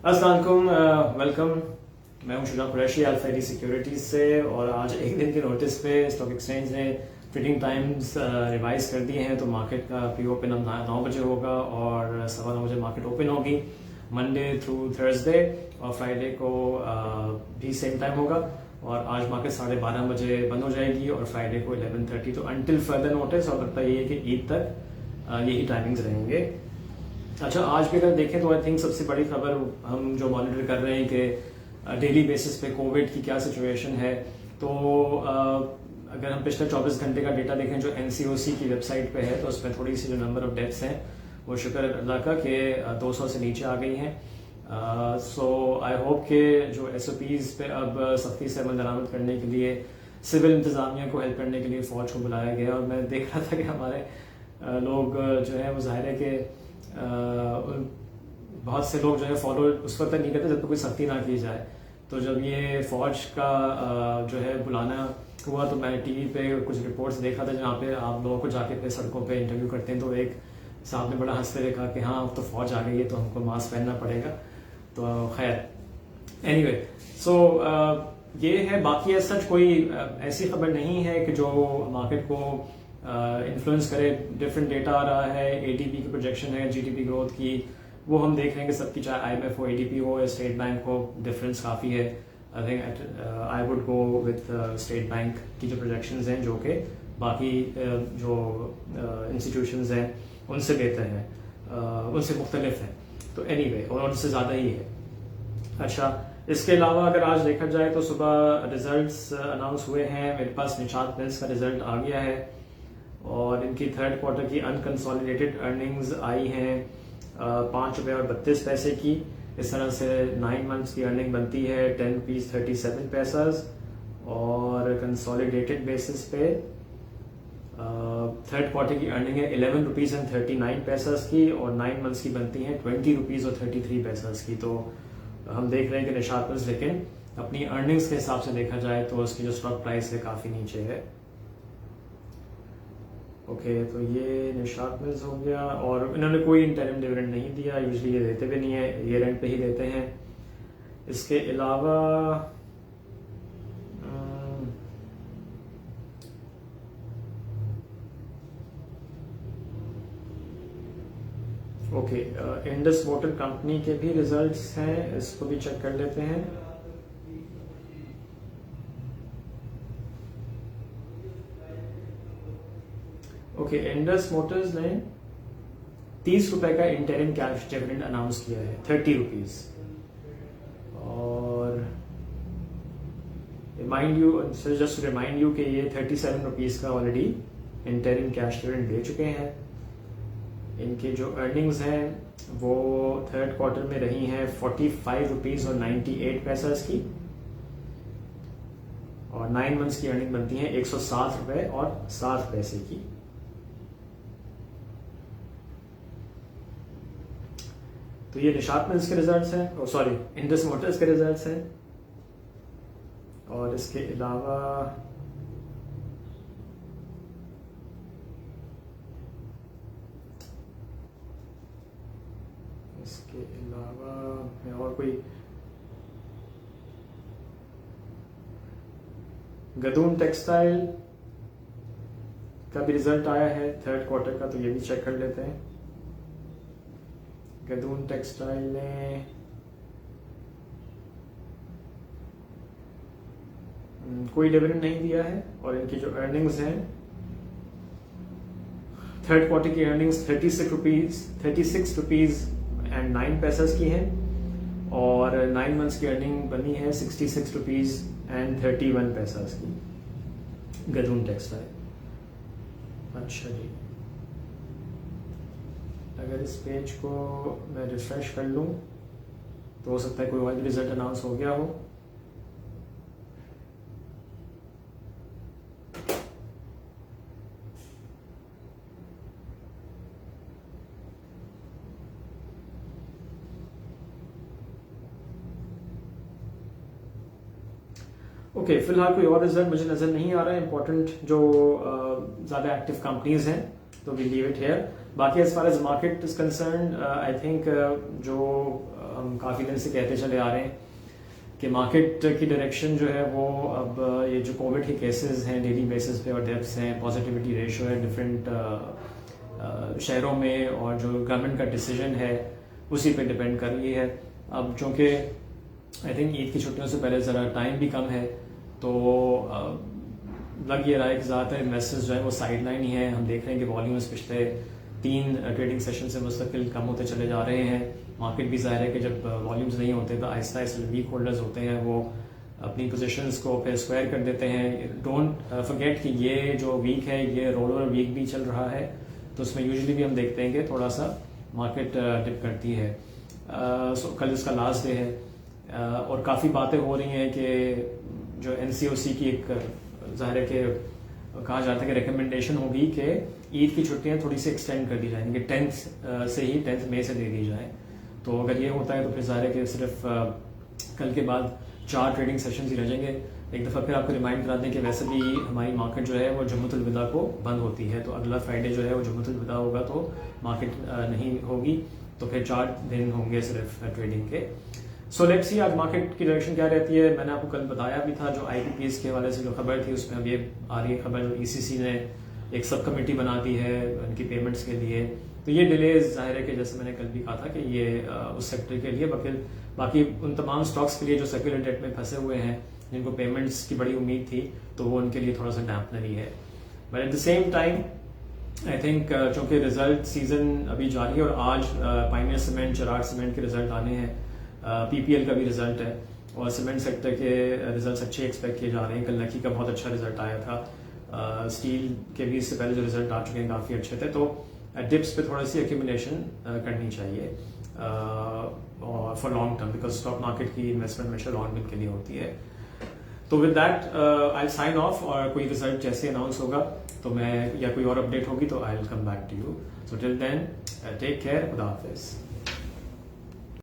अस्सलाम वालेकुम, वेलकम। मैं हूं शुजा कुरैशी अल्फायदी सिक्योरिटीज से और आज एक दिन के नोटिस पे स्टॉक एक्सचेंज ने ट्रेडिंग टाइम्स रिवाइज कर दिए हैं। तो मार्केट का प्री ओपन अब 9 बजे होगा और 9:15 बजे मार्केट ओपन होगी मंडे थ्रू थर्सडे, और फ्राइडे को भी सेम टाइम होगा। और आज मार्केट 12:30 बजे बंद हो जाएगी और फ्राइडे को 11:30। तो अनटिल फर्दर नोटिस, और लगता ये है कि ईद तक यही टाइमिंग्स रहेंगे। अच्छा, आज भी अगर देखें तो आई थिंक सबसे बड़ी खबर हम जो मॉनिटर कर रहे हैं कि डेली बेसिस पे कोविड की क्या सिचुएशन है। तो अगर हम पिछले 24 घंटे का डेटा देखें जो NCOC की वेबसाइट पे है, तो उसमें थोड़ी सी जो नंबर ऑफ डेथ्स हैं वो शुक्र अल्लाह का कि 200 से नीचे आ गई हैं। सो आई होप कि जो SOPs पे अब सख्ती से अमल दरामद करने के लिए सिविल इंतजामिया को हेल्प करने के लिए फौज को बुलाया गया। और मैं देख रहा था कि हमारे लोग जो है वो जाहिर है कि बहुत से लोग जो है फॉलो उस वक्त तक नहीं करते जब तक कोई सख्ती ना की जाए। तो जब ये फौज का जो है बुलाना हुआ तो मैं टीवी पे कुछ रिपोर्ट्स देखा था जहाँ पे आप लोगों को जाके पे सड़कों पे इंटरव्यू करते हैं। तो एक साहब ने बड़ा हंसते हुए कहा कि हाँ अब तो फौज आ गई है तो हमको मास्क पहनना पड़ेगा। तो खैर एनीवे, सो ये है। बाकी सच कोई ऐसी खबर नहीं है कि जो मार्केट को इन्फ्लुएंस करे। डिफरेंट डेटा आ रहा है, ADP की प्रोजेक्शन है GDP ग्रोथ की, वो हम देख रहे हैं कि सबकी, चाहे IMF हो, ADP हो या स्टेट बैंक हो, डिफरेंस काफ़ी है। I think I would go with state bank की जो प्रोजेक्शंस हैं जो कि बाकी जो इंस्टीट्यूशंस हैं उनसे बेहतर हैं, उनसे मुख्तलिफ हैं। तो एनीवे, और उनसे ज़्यादा ही है। अच्छा, इसके अलावा अगर आज देखा जाए तो सुबह रिजल्ट्स अनाउंस हुए हैं। मेरे पास निशात मिल्स का रिजल्ट आ गया है और इनकी थर्ड क्वार्टर की अनकंसोलिडेटेड अर्निंग्स आई हैं ₹5.32 की। इस तरह से 9 मंथ्स की अर्निंग बनती है ₹10.37, और कंसोलिडेटेड बेसिस पे थर्ड क्वार्टर की अर्निंग है ₹11.39 की, और 9 मंथ्स की बनती है ₹20.33 की। तो हम देख रहे हैं कि निशात मिल्स लेकिन अपनी अर्निंग्स के हिसाब से देखा जाए तो उसकी जो स्टॉक प्राइस है काफ़ी नीचे है। ओके, तो ये निशात मिल्स हो गया। और इन्होंने कोई इंटरिम डिविडेंड नहीं दिया, यूजली ये देते भी नहीं है, ईयर एंड पे ही देते हैं। इसके अलावा ओके, इंडस वाटर कंपनी के भी रिजल्ट्स हैं, इसको भी चेक कर लेते हैं। ओके, इंडस मोटर्स ने ₹30 का इंटरिम कैश डिविडेंड अनाउंस किया है, ₹30। और जस्ट रिमाइंड यू कि ये ₹37 का ऑलरेडी इंटरिम कैश डिविडेंड दे चुके हैं। इनके जो अर्निंग्स हैं वो थर्ड क्वार्टर में रही हैं ₹45.98 की, और 9 मंथ्स की अर्निंग बनती है ₹107.60 की। तो ये निशात मिल्स के रिजल्ट्स हैं, सॉरी इंडस मोटर्स के रिजल्ट्स हैं। और इसके अलावा और कोई गदून टेक्सटाइल का भी रिजल्ट आया है थर्ड क्वार्टर का, तो ये भी चेक कर लेते हैं। गदून टेक्सटाइल ने कोई डिविडेंड नहीं दिया है, और इनकी जो अर्निंग्स हैं थर्ड क्वार्टर की अर्निंग्स ₹36.09 की हैं, और 9 मंथ्स की अर्निंग बनी है ₹66.31 की, गदून टेक्सटाइल। अच्छा जी, अगर इस पेज को मैं रिफ्रेश कर लूँ तो हो सकता है कोई और रिजल्ट अनाउंस हो गया हो। ओके, फिलहाल कोई और रिजल्ट मुझे नजर नहीं आ रहा है इंपॉर्टेंट जो ज़्यादा एक्टिव कंपनीज हैं, तो वी लीव इट हियर। बाकी as far as market is concern, I think जो हम काफ़ी दिन से कहते चले आ रहे हैं कि मार्केट की डायरेक्शन जो है वो अब ये जो कोविड के केसेस हैं डेली बेसिस पे और डेथ्स हैं, पॉजिटिविटी रेशियो है डिफरेंट शहरों में, और जो गवर्नमेंट का डिसीजन है उसी पे डिपेंड कर रही है। अब चूँकि आई थिंक ईद की छुट्टियों से पहले ज़रा टाइम भी कम है, तो लग ये रहा है कि ज़्यादातर इन्वेस्टर्स जो है वो साइड लाइन ही है। हम देख रहे हैं कि वॉल्यूम्स पिछले 3 ट्रेडिंग सेशन से मुस्तकिल कम होते चले जा रहे हैं। मार्केट भी ज़ाहिर है कि जब वॉल्यूम्स नहीं होते तो आहिस्ता आहिस्ता वीक होल्डर्स होते हैं वो अपनी पोजीशंस को फिर स्क्वायर कर देते हैं। डोंट फॉरगेट कि ये जो वीक है ये रोल ओवर वीक भी चल रहा है, तो उसमें यूजुअली भी हम देखते हैं कि थोड़ा सा मार्केट डिप करती है। कल इसका लास्ट डे है, और काफ़ी बातें हो रही हैं कि जो NCOC की एक ज़ाहिर है कि कहा जाता है कि रिकमेंडेशन होगी कि ईद की छुट्टियां थोड़ी सी एक्सटेंड कर दी जाएंगी, 10th से ही 10th मई से दे दी जाए। तो अगर ये होता है तो फिर ज़ाहिर है कि सिर्फ कल के बाद 4 ट्रेडिंग सेशंस ही रह जाएंगे। एक दफ़ा फिर आपको रिमाइंड करा दें कि वैसे भी हमारी मार्केट जो है वो जुम्मतुल विदा को बंद होती है, तो अगला फ्राइडे जो है वो जुम्मतुल विदा होगा तो मार्केट नहीं होगी, तो फिर 4 दिन होंगे सिर्फ ट्रेडिंग के। सो लेट्स सी आज मार्केट की डायरेक्शन क्या रहती है। मैंने आपको कल बताया भी था जो IPPs के हवाले से जो खबर थी उसमें अब ये आ रही है खबर, जो ECC ने एक सब कमेटी बना दी है उनकी पेमेंट्स के लिए। तो ये डिलेज ज़ाहिर है कि जैसे मैंने कल भी कहा था कि ये उस सेक्टर के लिए, बाकी उन तमाम स्टॉक्स के लिए जो सेक्युलर डेट में फंसे हुए हैं जिनको पेमेंट्स की बड़ी उम्मीद थी, तो वो उनके लिए थोड़ा सा डैम्पनर ही है। But at the same time I think चूँकि रिजल्ट सीजन अभी जारी है और आज पायनियर सीमेंट, चिराग सीमेंट के रिजल्ट आने हैं, PPL का भी रिजल्ट है, और सीमेंट सेक्टर के रिजल्ट्स अच्छे एक्सपेक्ट किए जा रहे हैं। कल लकी का बहुत अच्छा रिजल्ट आया था, स्टील के भी इससे पहले जो रिजल्ट आ चुके हैं काफ़ी अच्छे थे। तो डिप्स पे थोड़ी सी एक्यूमुलेशन करनी चाहिए और for long term, because stock market की इन्वेस्टमेंट हमेशा लॉन्ग टर्म के लिए होती है। तो with that I sign off, और कोई रिजल्ट जैसे अनाउंस होगा तो मैं, या कोई और अपडेट होगी तो I will come back to you. So till then take care, खुदा हाफिज़।